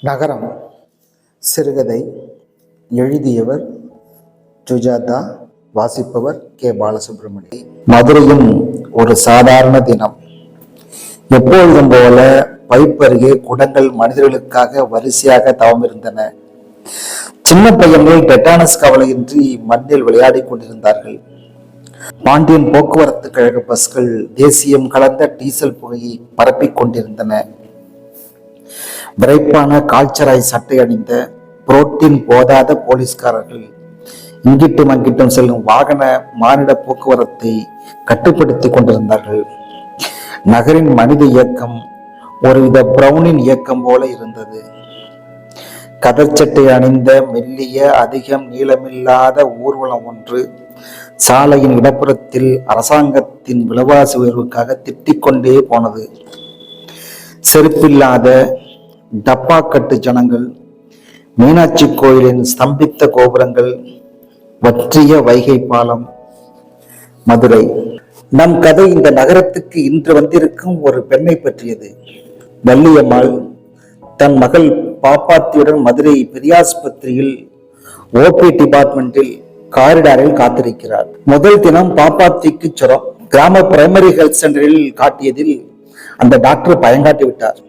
நகரம் சிறுகதை. எழுதியவர் சுஜாதா. வாசிப்பவர் கே. பாலசுப்ரமணியம். மதுரையின் ஒரு சாதாரண தினம். எப்பொழுதும் போல பைப்பருகே குடங்கள் மனிதர்களுக்காக வரிசையாக தவமிருந்தன. சின்ன பையன்கள் டெட்டானஸ் கவலையின்றி மண்ணில் விளையாடி கொண்டிருந்தார்கள். பாண்டியன் போக்குவரத்து கழக பஸ்கள் தேசியம் கலந்த டீசல் புகையை பரப்பிக் கொண்டிருந்தன. விரைப்பான கால்ச்சராய் சட்டை அணிந்த புரோட்டீன் போதாத போலீஸ்காரர்கள் இங்கிட்டும் அங்கிட்டும் செல்லும் வாகன மானிட போக்குவரத்தை கட்டுப்படுத்தி கொண்டிருந்தார்கள். நகரின் மனித இயக்கம் ஒருவித பிரவுனின் இயக்கம் போல இருந்தது. கதர்ச்சட்டை அணிந்த மெல்லிய அதிகம் நீளமில்லாத ஊர்வலம் ஒன்று சாலையின் இடப்புறத்தில் அரசாங்கத்தின் விலைவாசி உயர்வுக்காக திட்டிக்கொண்டே போனது. செருப்பில்லாத டப்பாக்கட்டு ஜனங்கள், மீனாட்சி கோயிலின் ஸ்தம்பித்த கோபுரங்கள், வற்றிய வைகை பாலம். மதுரை. நம் கதை இந்த நகரத்துக்கு இன்று வந்திருக்கும் ஒரு பெண்ணை பற்றியது. வள்ளியம்மாள் தன் மகள் பாப்பாத்தியுடன் மதுரை பெரியாஸ்பத்திரியில் ஓபி டிபார்ட்மெண்டில் காரிடாரில் காத்திருக்கிறார். முதல் தினம் பாப்பாத்திக்கு சுரம். கிராம பிரைமரி ஹெல்த் சென்டரில் காட்டியதில் அந்த டாக்டர் பயங்காட்டி விட்டார்.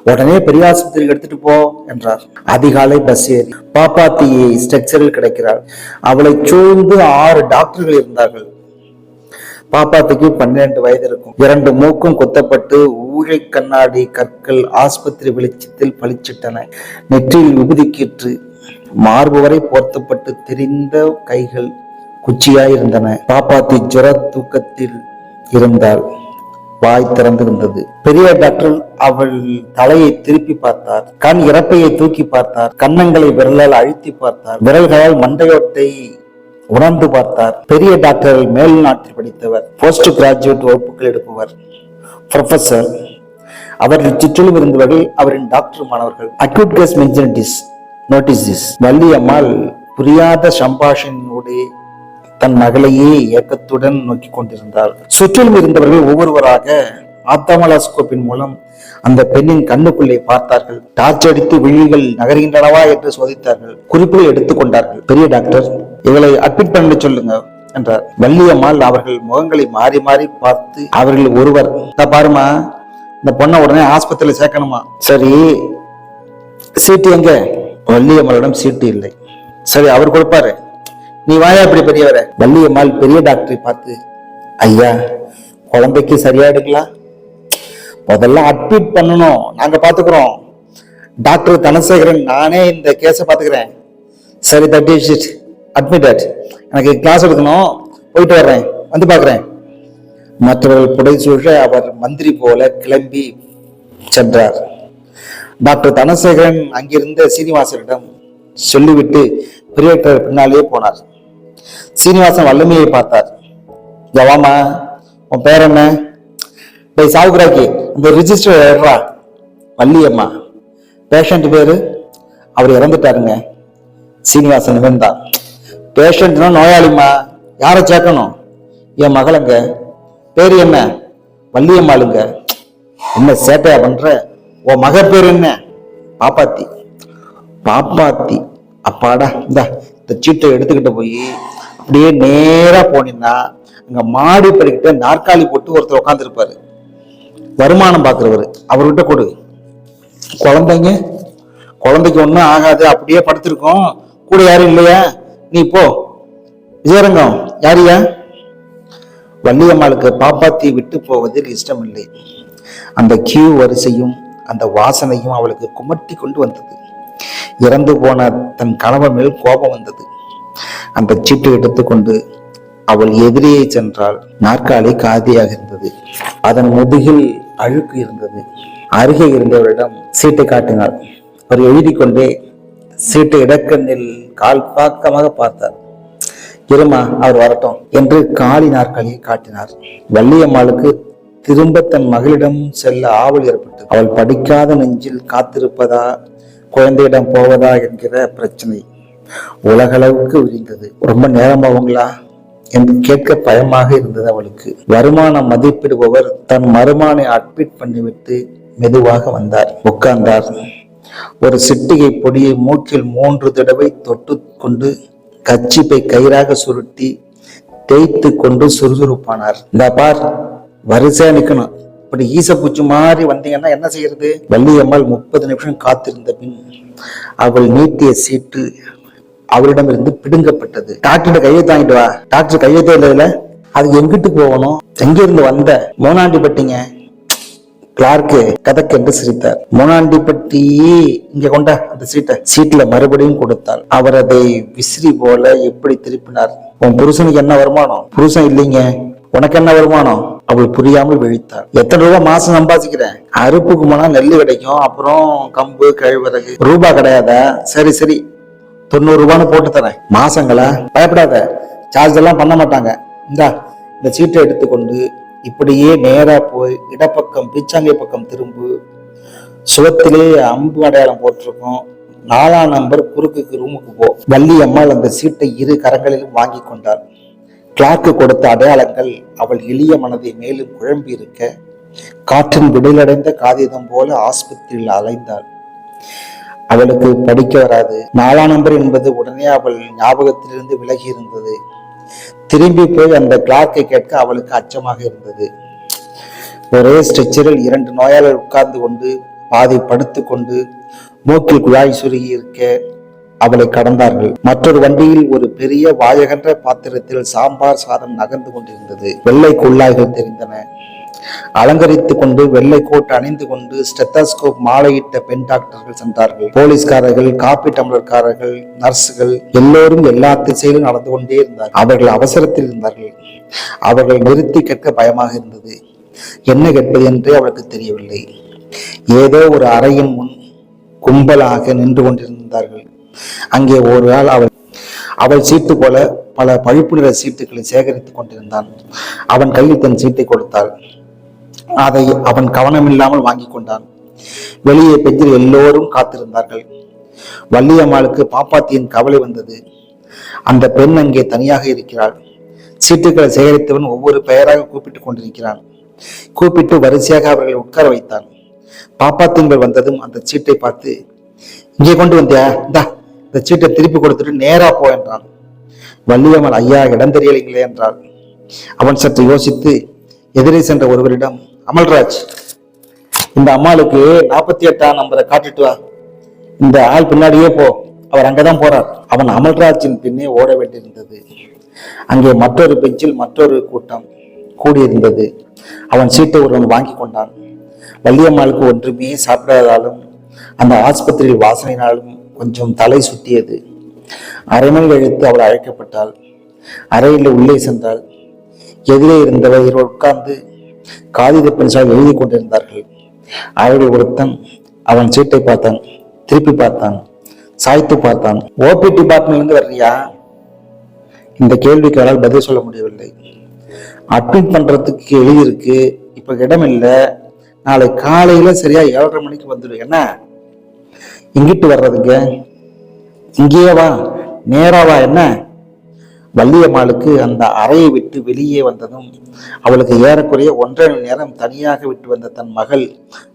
உடனே பெரிய ஆஸ்பத்திரிக்கு எடுத்துட்டு போ என்றார். அதிகாலை பஸ் ஏறி பாப்பாத்தி ஸ்ட்ரக்சரில் கிடைக்கிறார். அவளை சூழ்ந்து 6 டாக்டர்கள் இருந்தார்கள். பாப்பாத்திக்கு 12 வயது இருக்கும். 2 மூக்கும் கொத்தப்பட்டு ஊழை கண்ணாடி கற்கள் ஆஸ்பத்திரி வெளிச்சத்தில் பளிச்சிட்டன. நெற்றியில் விபூதிக்கீற்று, மார்பு வரை போர்த்தப்பட்டு தெரிந்த கைகள் குச்சியாயிருந்தன. பாப்பாத்தி ஜுர தூக்கத்தில் இருந்தாள். வாய் திறந்திருந்தது. பெரிய டாக்டர் அவள் தலையை திருப்பி பார்த்தார். கண் இறப்பையை தூக்கி பார்த்தார். கன்னங்களை விரலால் அழுத்தி பார்த்தார். விரல்களால் மண்டையோட்டை உணர்ந்து பார்த்தார். பெரிய டாக்டர் மேல் நாட்டில் படித்தவர், போஸ்ட் கிராஜுவேட் வகுப்புகள் எடுப்பவர், ப்ரொஃபசர். அவர்கள் சுற்றிலும் இருந்தவர்கள் அவரின் டாக்டர் மாணவர்கள். Acute case meningitis, notice this. Valliammal புரியாத சம்பாஷணையோடு தன் மகளையே ஏக்கத்துடன் நோக்கி கொண்டிருந்தார். சுற்றிலும் இருந்தவர்கள் ஒவ்வொருவராக ஆப்தாமலாஸ்கோப்பின் மூலம் அந்த பெண்ணின் கண்ணுக்குள்ளே பார்த்தார்கள். டார்ச் அடித்து விழிகள் நகர்கின்றனவா என்று சோதித்தார்கள். குறிப்புகள் எடுத்துக்கொண்டார்கள். பெரிய டாக்டர், இவளை அட்மிட் பண்ண சொல்லுங்க என்றார். வள்ளியம்மாள் அவர்கள் முகங்களை மாறி மாறி பார்த்து அவர்கள் ஒருவர், பாருமா, இந்த பொண்ணை உடனே ஆஸ்பத்திரியில சேர்க்கணுமா? சரி, சீட்டு எங்க? வள்ளியம்மாளிடம் சீட்டு இல்லை. சரி, அவர் கொடுப்பாரு, நீ வாயா இப்படி பெரியவர. வள்ளியம்மாள் பெரிய டாக்டரை பார்த்து, ஐயா, குழந்தைக்கு சரியாயிடுங்களா? முதல்ல அட்மிட் பண்ணணும், நாங்க பாத்துக்கிறோம். டாக்டர் தனசேகரன், நானே இந்த கேஸை பாத்துக்கிறேன். சரி, தட் இஸ் இட், அட்மிட்டட். எனக்கு கிளாஸ் எடுக்கணும், போயிட்டு வர்றேன், வந்து பாக்குறேன். மற்றவர்கள் புடைசூழ அவர் மந்திரி போல கிளம்பி சென்றார். டாக்டர் தனசேகரன் அங்கிருந்த சீனிவாசனிடம் சொல்லிவிட்டு பெரிய டாக்டர் பின்னாலேயே போனார். சீனிவாசன் வல்லமையை பார்த்தார். ஜவாமா, உன் பேர் என்ன? சாவுக்குறாக்கி இந்த ரிஜிஸ்டர் ஏறா. வள்ளியம்மா. பேஷண்ட் பேரு? அவர் இறந்துட்டாருங்க. சீனிவாசன் நிமிர்ந்தார். பேஷண்ட்னா நோயாளிமா, யாரை சேர்க்கணும்? என் மகளுங்க. பேரு என்ன? வள்ளியம்மாளுங்க. என்ன சேட்டையா பண்ற? உன் மக பேர் என்ன? பாப்பாத்தி. பாப்பாத்தி. அப்பாடா, இந்த சீட்டை எடுத்துக்கிட்டு போய் அப்படியே நேரா போனீங்கன்னா அங்க மாடி படிக்கிட்ட நாற்காலி போட்டு ஒருத்தர் உட்கார்ந்து இருப்பாரு, வருமானம் பாக்குறவரு. அவர்கிட்ட கொடு. குழந்தைக்கு ஒண்ணும் ஆகாது, அப்படியே படுத்திருக்கோம், கூட யாரும் இல்லையா? நீ போ. விஜயரங்கம், யாரியா? வள்ளியம்மாளுக்கு பாப்பாத்தி விட்டு போவதில் இஷ்டம் இல்லை. அந்த கியூ வரிசையும் அந்த வாசனையும் அவளுக்கு குமட்டி கொண்டு வந்தது. இறந்து போன தன் கணவன் மேல் கோபம் வந்தது. அந்த சீட்டை எடுத்துக்கொண்டு அவள் எதிரியை சென்றால். நாற்காலி காதியாக இருந்தது. அதன் முதுகில் அழுக்கு இருந்தது. அருகே இருந்தவரிடம் சீட்டை காட்டினாள். அவர் எழுதி கொண்டே சீட்டை இடக்கண்ணில் கால் பாக்கமாக பார்த்தார். இருமா, அவர் வரட்டும் என்று காலி நாற்காலியை காட்டினார். வள்ளியம்மாளுக்கு திரும்ப தன் மகளிடம் செல்ல ஆவல் ஏற்பட்டது. அவள் படிக்காத நெஞ்சில் காத்திருப்பதா, குழந்தையிடம் போவதா என்கிற பிரச்சனை உலகளவுக்கு விரிந்தது. ரொம்ப நேரமாகுங்களா என்று கேட்க பயமாக இருந்தது அவளுக்கு. வருமானம் மதிப்பிடுபவர் தன் மருமானை அட்மிட் பண்ணிவிட்டு மெதுவாக வந்தார். உட்கார்ந்தார். ஒரு சிட்டிகை பொடியை மூக்கில் 3 தடவை தொட்டு கொண்டு கச்சிப்பை கயிறாக சுருட்டி தேய்த்து கொண்டு சுறுசுறுப்பானார். இந்த பார், வரிசையா நிக்கணும். இப்படி ஈசப்பூச்சி மாதிரி வந்தீங்கன்னா என்ன செய்யறது? வள்ளியம்மாள் 30 நிமிஷம் காத்திருந்த பின் அவள் நீட்டிய சீட்டு அவளிடமிருந்து பிடுங்கப்பட்டது. டாக்டர் கையெழுத்து வாங்கிட்டு வா. டாக்டர் கையெழுத்தே இல்லையில. அது எங்கிட்டு போகணும்? எங்கிருந்து வந்த? மோனாண்டிப்பட்டிங்க. கிளார்க்கு கதக்கென்று சிரித்தார். மோனாண்டிப்பட்டி, இங்க கொண்ட அந்த சீட்ல மறுபடியும் கொடுத்தாள். அவர் அதை விசிறி போல எப்படி திருப்பினார். உன் புருஷனுக்கு என்ன வருமானம்? புருஷன் இல்லைங்க. உனக்கு என்ன வருமானம்? அவள் புரியாமல் விழித்தாள். எத்தனை ரூபாய் மாசம் சம்பாதிக்கிறேன்? அறுப்புக்கு போனா நெல்லு கிடைக்கும், அப்புறம் கம்பு கழிவறகு. ரூபா கிடையாதா? சரி 90 ரூபான்னு போட்டு தரேன். மாசங்களா? பயப்படாத, சார்ஜ் எல்லாம் பண்ண மாட்டாங்க. இந்த சீட்டை எடுத்துக்கொண்டு இப்படியே நேரா போய் இடப்பக்கம் பீச்சாங்கை பக்கம் திரும்பு. சுவத்திலே அம்பு அடையாளம் போட்டிருக்கோம். 4ஆம் நம்பர் குறுக்குக்கு ரூமுக்கு போ. வள்ளியம்மாள் அந்த சீட்டை 2 கரங்களிலும் வாங்கி கொண்டாள். கிளார்க்கு கொடுத்த அடையாளங்கள் அவள் எளிய மனதை மேலும் குழம்பி இருக்க காற்றின் விடலடைந்த காகிதம் போல ஆஸ்பத்திரியில் அலைந்தாள். அவளுக்கு படிக்க வராது. 4ஆம் நம்பர் என்பது உடனே அவள் ஞாபகத்திலிருந்து விலகி இருந்தது. திரும்பி போய் அந்த கிளார்க்கை கேட்க அவளுக்கு அச்சமாக இருந்தது. ஒரே ஸ்ட்ரெச்சரில் 2 நோயாளர் உட்கார்ந்து கொண்டு பாதி படுத்து கொண்டு மூக்கில் குழாய் சுருகி இருக்க அவளை கடந்தார்கள். மற்றொரு வண்டியில் ஒரு பெரிய வாயகன்ற பாத்திரத்தில் சாம்பார் சாதம் நகர்ந்து கொண்டிருந்தது. வெள்ளை குள்ளாய்கள் தெரிந்தன. அலங்கரித்துக் கொண்டு வெள்ளை கோட் அணிந்து கொண்டு ஸ்டெத்தாஸ்கோப் மாலையிட்ட பெண் டாக்டர்கள் சென்றார்கள். போலீஸ்காரர்கள், காப்பி டம்ளர்காரர்கள், நர்ஸுகள் எல்லோரும் எல்லா திசையிலும் நடந்து கொண்டே இருந்தார்கள். அவர்கள் அவசரத்தில் இருந்தார்கள். அவர்கள் நிறுத்தி கேட்க பயமாக இருந்தது. என்ன கேட்பது என்றே அவளுக்கு தெரியவில்லை. ஏதோ ஒரு அறையின் முன் கும்பலாக நின்று கொண்டிருந்தார்கள். அங்கே ஒரு ஆள் அவள் சீட்டு போல பல பழுப்பு நிற சீட்டுகளை சேகரித்துக் கொண்டிருந்தான். அவன் கையில் தன் சீட்டை கொடுத்தாள். அதை அவன் கவனமில்லாமல் வாங்கி கொண்டான். வெளியே பெஞ்சில் எல்லோரும் காத்திருந்தார்கள். வள்ளியம்மாளுக்கு பாப்பாத்தியின் கவலை வந்தது. அந்த பெண் அங்கே தனியாக இருக்கிறாள். சீட்டுகளை சேகரித்தவன் ஒவ்வொரு பெயராக கூப்பிட்டுக் கொண்டிருக்கிறான். கூப்பிட்டு வரிசையாக அவர்களை உட்கார வைத்தான். பாப்பாத்தின்கள் வந்ததும் அந்த சீட்டை பார்த்து, இங்கே கொண்டு வந்தியா? இந்த சீட்டை திருப்பி கொடுத்துட்டு நேரா போ என்றான். வள்ளியம்மாள், ஐயா, இடம் தெரியலைங்களே என்றாள். அவன் சற்று யோசித்து எதிரே சென்ற ஒருவரிடம், அமல்ராஜ், இந்த அம்மாளுக்கு 48ஆம் நம்பரை காட்டிட்டு வா. இந்த ஆள் பின்னாடியே போ, அவர் அங்கதான் போறார். அவன் அமல்ராஜின் பின்னே ஓட வேண்டியிருந்தது. அங்கே மற்றொரு பெஞ்சில் மற்றொரு கூட்டம் கூடியிருந்தது. அவன் சீட்டை ஒருவன் வாங்கி கொண்டான். வள்ளியம்மாளுக்கு ஒன்றுமே சாப்பிடாதாலும் அந்த ஆஸ்பத்திரியில் வாசனையினாலும் கொஞ்சம் தலை சுத்தியது. அரை மணி கழித்து அவள் அழைக்கப்பட்டாள். அறையில் உள்ளே சென்றாள். எதிரே இருந்தவர் இருவர் உட்கார்ந்து காகித பென்சிலால் எழுதி கொண்டிருந்தார்கள். அவர்கள் ஒருத்தன் அவன் சீட்டை பார்த்தான், திருப்பி பார்த்தான், சாய்த்து பார்த்தான். ஓபி டிபார்ட்மெண்ட்லேருந்து வர்றியா? இந்த கேள்விக்கு அவரால் பதில் சொல்ல முடியவில்லை. அட்மிட் பண்றதுக்கு எழுதியிருக்கு, இப்ப இடம் இல்லை, நாளை காலையில சரியா 7:30 மணிக்கு வந்துடும். என்ன இங்கிட்டு வர்றதுங்க? இங்கேயே வா, நேரா வா. என்ன? வள்ளியம்மாளுக்கு அந்த அறையை விட்டு வெளியே வந்ததும் அவளுக்கு ஏறக்குறைய 1.5 மணி நேரம் தனியாக விட்டு வந்த தன் மகள்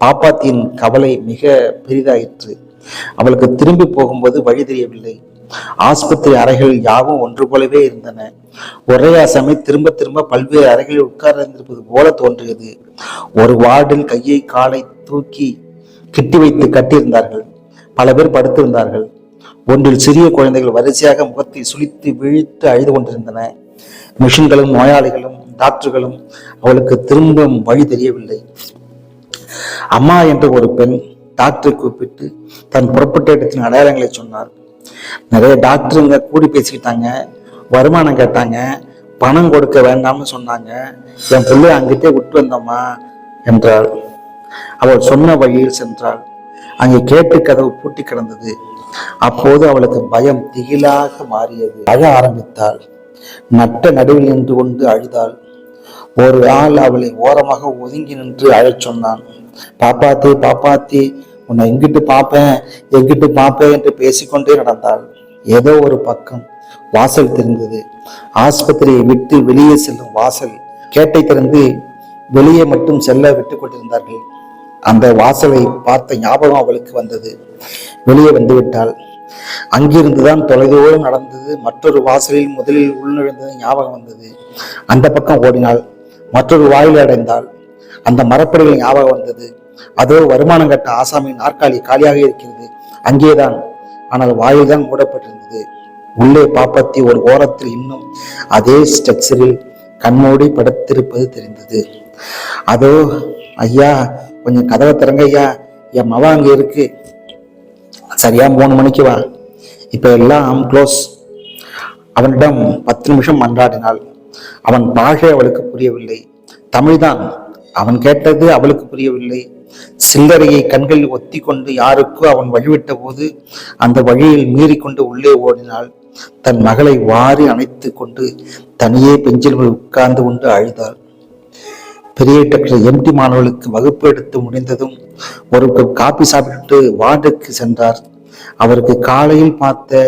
பாப்பாத்தியின் கவலை மிக பெரிதாயிற்று. அவளுக்கு திரும்பி போகும்போது வழி தெரியவில்லை. ஆஸ்பத்திரி அறைகள் யாவும் ஒன்று போலவே இருந்தன. ஒரே சமயம் திரும்ப திரும்ப பல்வேறு அறைகளில் உட்கார்ந்திருப்பது போல தோன்றியது. ஒரு வார்டில் கையை காலை தூக்கி கிட்டி வைத்து கட்டியிருந்தார்கள். பல பேர் படுத்திருந்தார்கள். ஒன்றில் சிறிய குழந்தைகள் வரிசையாக முகத்தை சுழித்து விழித்து அழுது கொண்டிருந்தன. மிஷின்களும் நோயாளிகளும் டாக்டர்களும் அவளுக்கு திரும்ப வழி தெரியவில்லை. அம்மா என்ற ஒரு பெண் டாக்டரை கூப்பிட்டு தன் புறப்பட்ட இடத்தின் அடையாளங்களை சொன்னார். நிறைய டாக்டருங்க கூடி பேசிக்கிட்டாங்க, வருமானம் கேட்டாங்க, பணம் கொடுக்க வேண்டாம்னு சொன்னாங்க. என் பிள்ளை அங்கிட்டே விட்டு வந்தோம்மா என்றாள். அவள் சொன்ன வழியில் சென்றாள். அங்கே கேட்டு கதவு பூட்டி கிடந்தது. அப்போது அவளுக்கு பயம் திகிலாக மாறியது. அழ ஆரம்பித்தாள். நட்ட நடுவில் நின்று கொண்டு அழுதாள். ஒரு ஆள் அவளை ஓரமாக ஒதுங்கி நின்று அழச் சொன்னான். பாப்பாத்தி, பாப்பாத்தி, உன்னை எங்கிட்டு பார்ப்பேன், எங்கிட்டு பார்ப்பேன் என்று பேசிக்கொண்டே நடந்தாள். ஏதோ ஒரு பக்கம் வாசல் தெரிந்தது. ஆஸ்பத்திரியை விட்டு வெளியே செல்லும் வாசல். கேட்டை திறந்து வெளியே மட்டும் செல்ல விட்டுக் கொண்டிருந்தார்கள். அந்த வாசலை பார்த்த ஞாபகம் அவளுக்கு வந்தது. வெளியே வந்து விட்டாள். அங்கிருந்துதான் தொலைதூரம் நடந்தது. மற்றொரு வாசலில் முதலில் உள்நுழைந்தது ஞாபகம் வந்தது. அந்த பக்கம் ஓடினாள். மற்றொரு வாயில் அடைந்தாள். அந்த மரப்படிகள் ஞாபகம் வந்தது. அதோ வருமானம் கட்ட ஆசாமியின் நாற்காலி காலியாக இருக்கிறது. அங்கேதான். ஆனால் வாயில் தான் மூடப்பட்டிருந்தது. உள்ளே பாப்பாத்தி ஒரு ஓரத்தில் இன்னும் அதே ஸ்ட்ரக்சரில் கண்மூடி படுத்திருப்பது தெரிந்தது. அதோ, ஐயா கொஞ்சம் கதவை திறங்க ஐயா, என் மவ அங்க இருக்கு. சரியா 3 மணிக்கு வா. இப்ப எல்லாம் க்ளோஸ். அவனிடம் 10 நிமிஷம் மன்றாடினாள். அவன் பாஷை அவளுக்கு புரியவில்லை. தமிழ்தான். அவன் கேட்டது அவளுக்கு புரியவில்லை. சில்லறையை கண்களில் ஒத்தி கொண்டு யாருக்கோ அவன் வழிவிட்ட போது அந்த வழியில் மீறிக்கொண்டு உள்ளே ஓடினாள். தன் மகளை வாரி அணைத்து கொண்டு தனியே பெஞ்சில் உட்கார்ந்து கொண்டு அழுதாள். பெரிய டாக்டர் எம்டி மாணவர்களுக்கு வகுப்பு எடுத்து முடிந்ததும் ஒரு கப் காபி சாப்பிட்டு வார்டுக்கு சென்றார். அவருக்கு காலையில் பார்த்த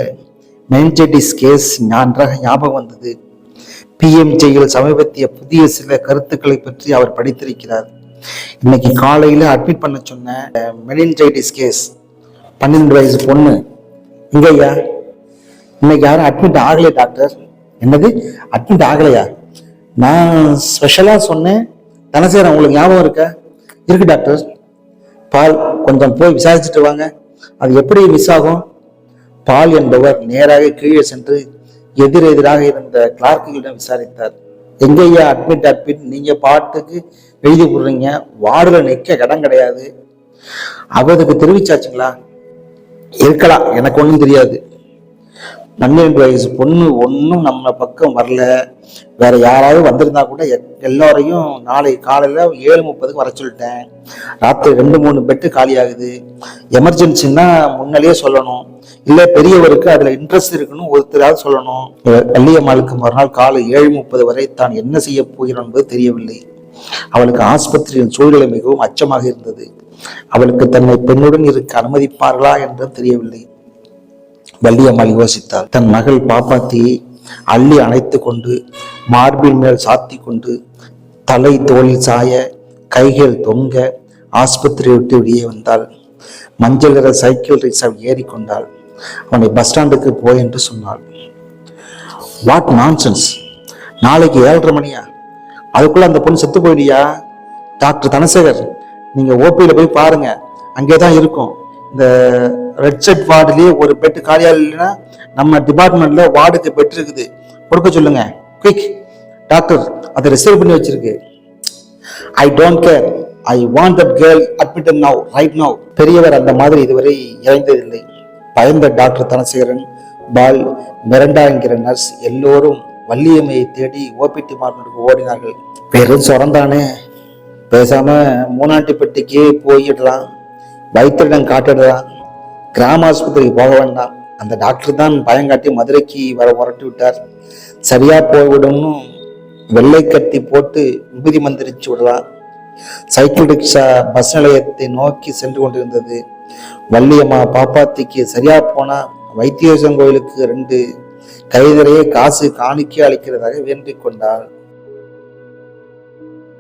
மெனிஞ்சைட்டிஸ் கேஸ் நன்றாக ஞாபகம் வந்தது. பிஎம்ஜேயில் சமீபத்திய புதிய சில கருத்துக்களை பற்றி அவர் படித்திருக்கிறார். இன்னைக்கு காலையில அட்மிட் பண்ண சொன்ன மெனிஞ்சைட்டிஸ் கேஸ், 12 வயசு பொண்ணு. இங்கய்யா, இன்னைக்கு யாரும் அட்மிட் ஆகலையா டாக்டர்? என்னது, அட்மிட் ஆகலையா? நான் ஸ்பெஷலா சொன்னேன். தனசேரன் உங்களுக்கு ஞாபகம் இருக்கா? இருக்கு டாக்டர். பால் கொஞ்சம் போய் விசாரிச்சுட்டு வாங்க. அது எப்படி மிஸ் ஆகும்? பால் என்பவர் நேராக கீழே சென்று எதிரெதிராக இருந்த கிளார்க்குகளிடம் விசாரித்தார். எங்கய்யா அட்மிட்? நீங்க பாட்டுக்கு எழுதி போடுறீங்க. வார்டுல நிக்க இடம் கிடையாது. அவருக்கு தெரிவிச்சாச்சுங்களா? இருக்கலாம், எனக்கு ஒன்றும் தெரியாது. 12 வயசு பொண்ணு ஒன்றும் நம்ம பக்கம் வரல. வேற யாராவது வந்திருந்தா கூட எல்லாரையும் நாளை காலையில 7:30 வர சொல்லிட்டேன். ராத்திரி 2-3 பெட்டு காலி ஆகுது. எமர்ஜென்சின்னா முன்னாலேயே சொல்லணும். இல்ல பெரியவருக்கு அதுல இன்ட்ரெஸ்ட் இருக்குன்னு ஒருத்தராவது சொல்லணும். வள்ளியம்மாளுக்கு மறுநாள் காலை 7:30 வரை தான் என்ன செய்ய போகிறான் என்பது தெரியவில்லை. அவளுக்கு ஆஸ்பத்திரியின் சூழ்நிலை மிகவும் அச்சமாக இருந்தது. அவளுக்கு தன்னை பெண்ணுடன் இருக்க அனுமதிப்பார்களா என்று தெரியவில்லை. வள்ளியம்மாள் யோசித்தாள். தன் மகள் பாப்பாத்தியை அள்ளி அணைத்து கொண்டு மார்பின் மேல் சாத்தி கொண்டு தலை தோளில் சாய கைகள் தொங்க ஆஸ்பத்திரியை விட்டு வெளியே வந்தாள். மஞ்சள் நிற சைக்கிள் ரிக்ஷாவில் ஏறிக்கொண்டாள். அவனை பஸ் ஸ்டாண்டுக்கு போய் என்று சொன்னாள். What nonsense! நாளைக்கு 7:30 மணியா? அதுக்குள்ள அந்த பொண்ணு செத்து போயிடியா? டாக்டர் தனசேகர், நீங்க ஓபியில போய் பாருங்க, அங்கேதான் இருக்கும். இந்த ரெட் செட் வார்டுலயே ஒரு பெட் காலியா இல்லைன்னா நம்ம டிபார்ட்மெண்ட்ல வார்டுக்கு பெட் இருக்குது, கொடுக்க சொல்லுங்க. குயிக் டாக்டர், அதை ரிசர்வ் பண்ணி வச்சிருக்கு. I don't care. I want that girl admitted now, right now. பெரியவர் அந்த மாதிரி இதுவரை இறைந்ததில்லை. பயந்த டாக்டர் தனசேகரன், பால், மிரண்டா என்கிற நர்ஸ் எல்லோரும் வள்ளியம்மையை தேடி ஓபி டிபார்ட்மெண்ட்டுக்கு ஓடினார்கள். பெரும் சொரந்தானே, பேசாம மூணாட்டிப்பட்டிக்கு போயிடலாம், வைத்தியரிடம் காட்டிடலாம், கிராம ஆஸ்பத்திரிக்கு போக வேண்டாம். அந்த டாக்டர் தான் பயங்காட்டி மதுரைக்கு வர உரட்டி விட்டார். சரியா போய்விடும்னு வெள்ளை கட்டி போட்டு விபூதி மந்திரிச்சு விடலாம். சைக்கிள் ரிக்ஷா பஸ் நிலையத்தை நோக்கி சென்று கொண்டிருந்தது. வள்ளியம்மா பாப்பாத்திக்கு சரியா போனா வைத்தியேசன் கோயிலுக்கு 2 கைதரையே காசு காணிக்கை அளிக்கிறதாக வேண்டிக் கொண்டாள்.